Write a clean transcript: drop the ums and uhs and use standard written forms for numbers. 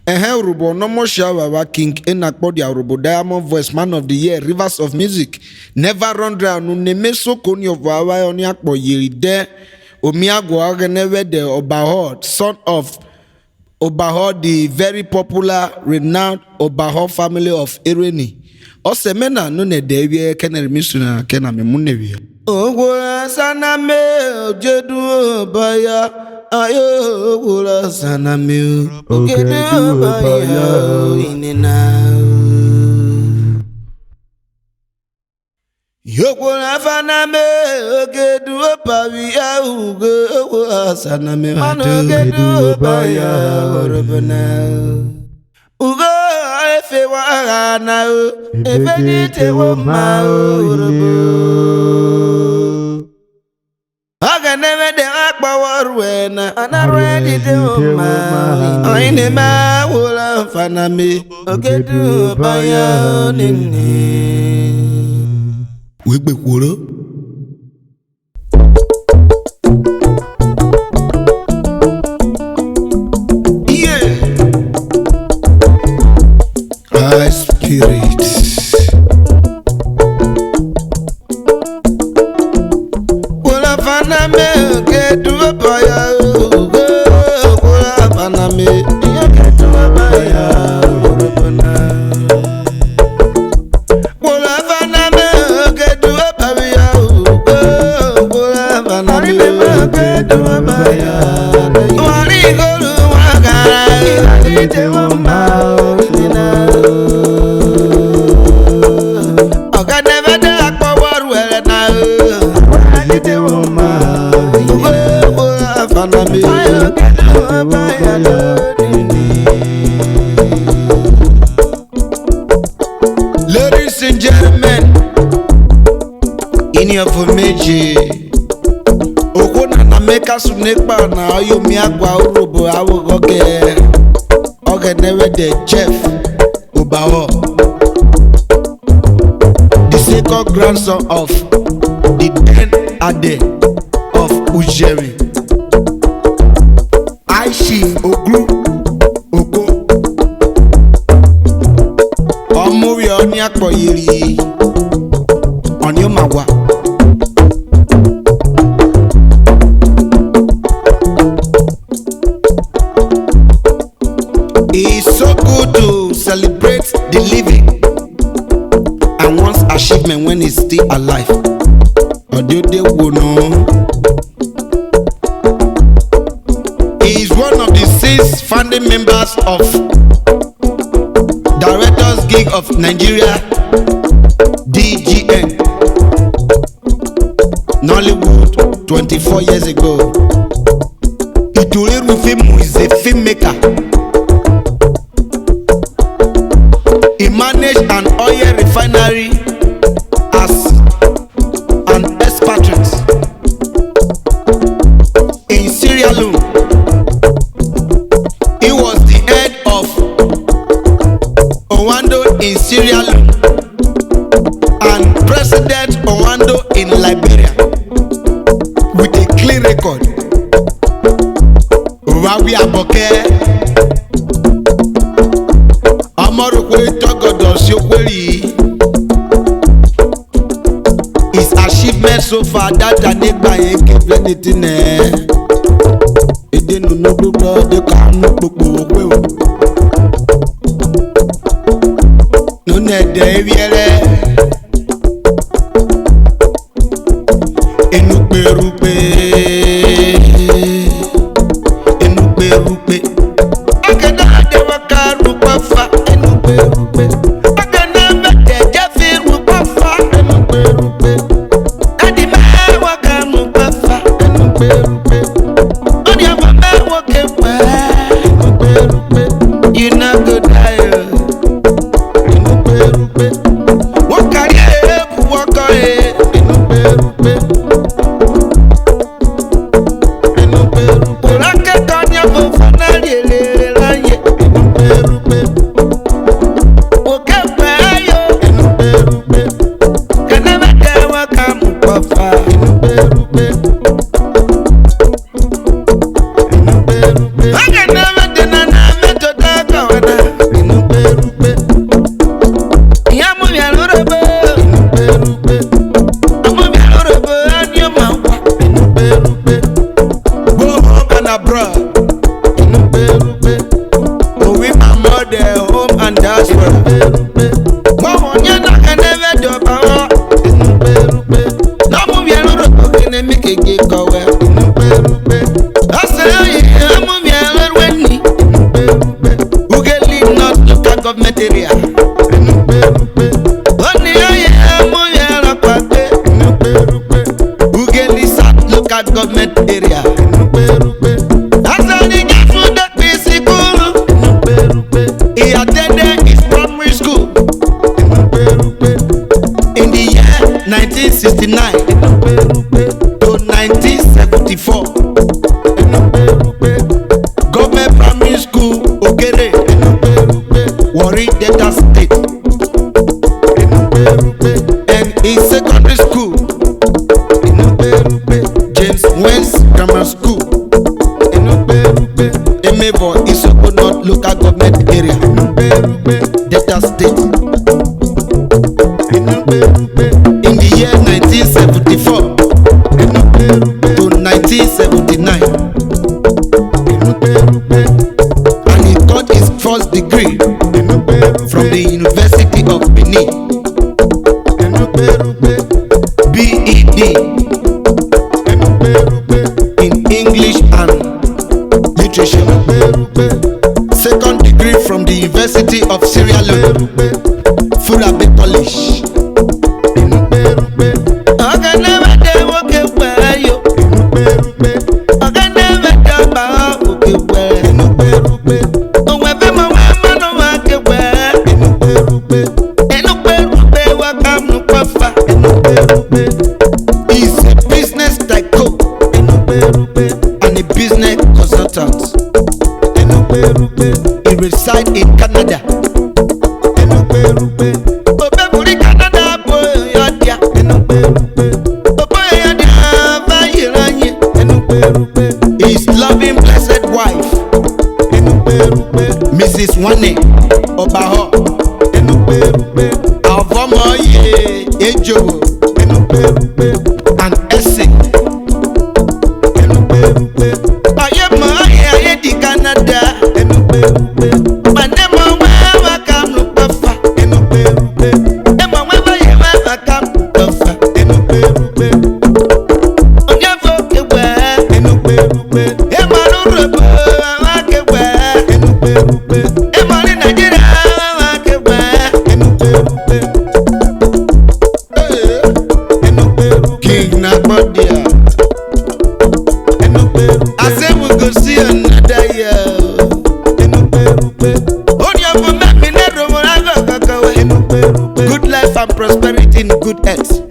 Urubo Nomo Shawawa King Enakpodia Urubo Diamond Voice Man of the Year Rivers of Music Never Run Dry Nemeso Koni of Wawa Oniakpo Yeride Omiagwo Oghenevwede OBAHOR, son of OBAHOR, the very popular renowned OBAHOR family of Irene. Osemena no ne dewie kenere misuna kena memunewie. Ogwa sana me ojedu baya ayo ogwa sana me ojedu baya inena. Yogwa fana me ojedu baya ogwa sana me ojedu baya orobana. Ugo efe wa na o efe ni te wo ma o robo Oghenevwede akpawor we na anarwe di te wo ma oine ma wola fana me ogedu baya nini we gbe kworo Spirit. Wola fana me ke du baya o. Wola fana me ke du baya o. Wola fana me ke du baya o. Wola fana me ke du baya. Wali golu wakara ni te wo ma o. Oghenevwede akpawor we na o te wo ma fana me baya nini. Ladies and gentlemen, in your formation Ogona na meka sunekpa na ayomi agwa urobo awogoge Oghenevwede Jeff OBAHOR, the second grandson of the then Ade of Ujeri Aishi Oglu Oko Omuri Oniakpo Yeri Oniomagwa. It's so good to celebrate the living and one's achievement when he's still alive. He is one of the 6 founding members of Directors Guild of Nigeria DGN Nollywood 24 years ago. Ituri Rufimu is a filmmaker. He managed an oil refinery as an expatriate in Sierra Leone. He was the head of Owando in Sierra Leone and President Owando in Liberia with a clean record. Rawi Aboke his achievement so far that I need by anything it didn't know the can no need Okay. North local government area, Delta State. In the year 1974 to 1979, and he got his first degree from the University of Benin, BEd in English and Literature. Second degree from the University of Sierra Leone, Furabe College. Oghenevwede Jeff He's a business tycoon and a business consultant. He resides in Canada. His loving blessed wife, Mrs. Oghenevwede OBAHOR, Avomoye Ejo and Essie. I am my di Canada. My name is welcome to Papa. King Enakpodia. I say we go see another year. Good life and prosperity in good health.